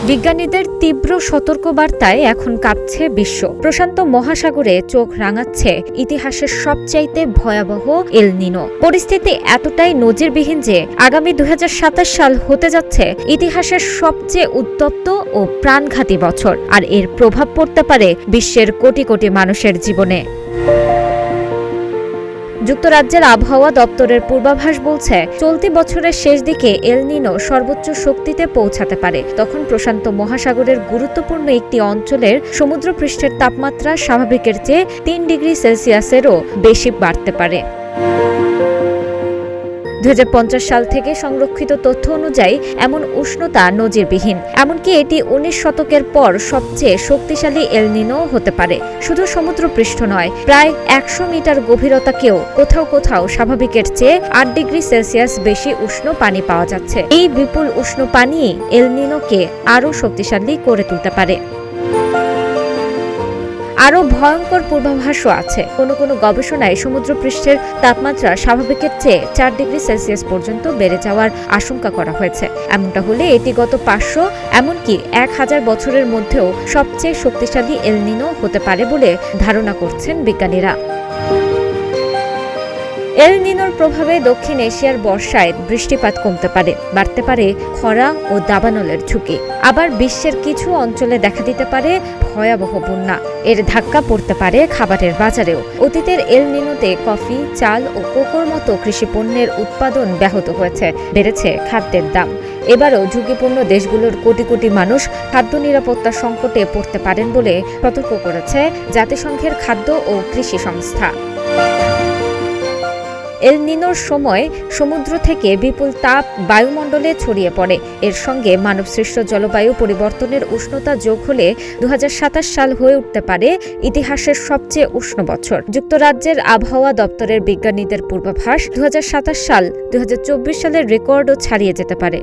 বিজ্ঞানীদের তীব্র সতর্কবার্তায় এখন কাঁপছে বিশ্ব। প্রশান্ত মহাসাগরে চোখ রাঙাচ্ছে ইতিহাসের সবচাইতে ভয়াবহ এল নিনো। পরিস্থিতি এতটাই নজিরবিহীন যে আগামী ২০২৭ সাল হতে যাচ্ছে ইতিহাসের সবচেয়ে উত্তপ্ত ও প্রাণঘাতী বছর, আর এর প্রভাব পড়তে পারে বিশ্বের কোটি কোটি মানুষের জীবনে। যুক্তরাজ্যের আবহাওয়া দপ্তরের পূর্বাভাস বলছে, চলতি বছরের শেষ দিকে এল নিনো সর্বোচ্চ শক্তিতে পৌঁছাতে পারে। তখন প্রশান্ত মহাসাগরের গুরুত্বপূর্ণ একটি অঞ্চলের সমুদ্রপৃষ্ঠের তাপমাত্রা স্বাভাবিকের চেয়ে ৩ ডিগ্রি সেলসিয়াসেরও বেশি বাড়তে পারে। ২০৫০ সাল থেকে সংরক্ষিত তথ্য অনুযায়ী এমন উষ্ণতা নজিরবিহীন। এমনকি এটি ১৯ শতকের পর সবচেয়ে শক্তিশালী এল নিনো হতে পারে। শুধু সমুদ্রপৃষ্ঠ নয়, প্রায় ১০০ মিটার গভীরতাকেও কোথাও কোথাও স্বাভাবিকের চেয়ে ৮ ডিগ্রি সেলসিয়াস বেশি উষ্ণ পানি পাওয়া যাচ্ছে। এই বিপুল উষ্ণ পানি এল নিনোকে আরও শক্তিশালী করে তুলতে পারে। আরও ভয়ঙ্কর পূর্বাভাসও আছে। কোনো কোনো গবেষণায় সমুদ্রপৃষ্ঠের তাপমাত্রা স্বাভাবিকের চেয়ে ৪ ডিগ্রি সেলসিয়াস পর্যন্ত বেড়ে যাওয়ার আশঙ্কা করা হয়েছে। এমনটা হলে এটি গত ৫০০ এমনকি ১০০০ বছরের মধ্যেও সবচেয়ে শক্তিশালী এল নিনো হতে পারে বলে ধারণা করছেন বিজ্ঞানীরা। এল নিনোর প্রভাবে দক্ষিণ এশিয়ার বর্ষায় বৃষ্টিপাত কমতে পারে, বাড়তে পারে খরা ও দাবানলের ঝুঁকি। আবার বিশ্বের কিছু অঞ্চলে দেখা দিতে পারে ভয়াবহ বন্যা। এর ধাক্কা পড়তে পারে খাবারের বাজারেও। অতীতের এল নিনোতে কফি, চাল ও কোকোর মতো কৃষি পণ্যের উৎপাদন ব্যাহত হয়েছে, বেড়েছে খাদ্যের দাম। এবারও ঝুঁকিপূর্ণ দেশগুলোর কোটি কোটি মানুষ খাদ্য নিরাপত্তা সংকটে পড়তে পারেন বলে সতর্ক করেছে জাতিসংঘের খাদ্য ও কৃষি সংস্থা। এল নিনোর সময় সমুদ্র থেকে বিপুল তাপ বায়ুমণ্ডলে ছড়িয়ে পড়ে। এর সঙ্গে মানবসৃষ্ট জলবায়ু পরিবর্তনের উষ্ণতা যোগ হলে ২০২৭ সাল হয়ে উঠতে পারে ইতিহাসের সবচেয়ে উষ্ণ বছর। যুক্তরাজ্যের আবহাওয়া দপ্তরের বিজ্ঞানীদের পূর্বাভাস, ২০২৭ সাল ২০২৪ সালের রেকর্ডও ছাড়িয়ে যেতে পারে।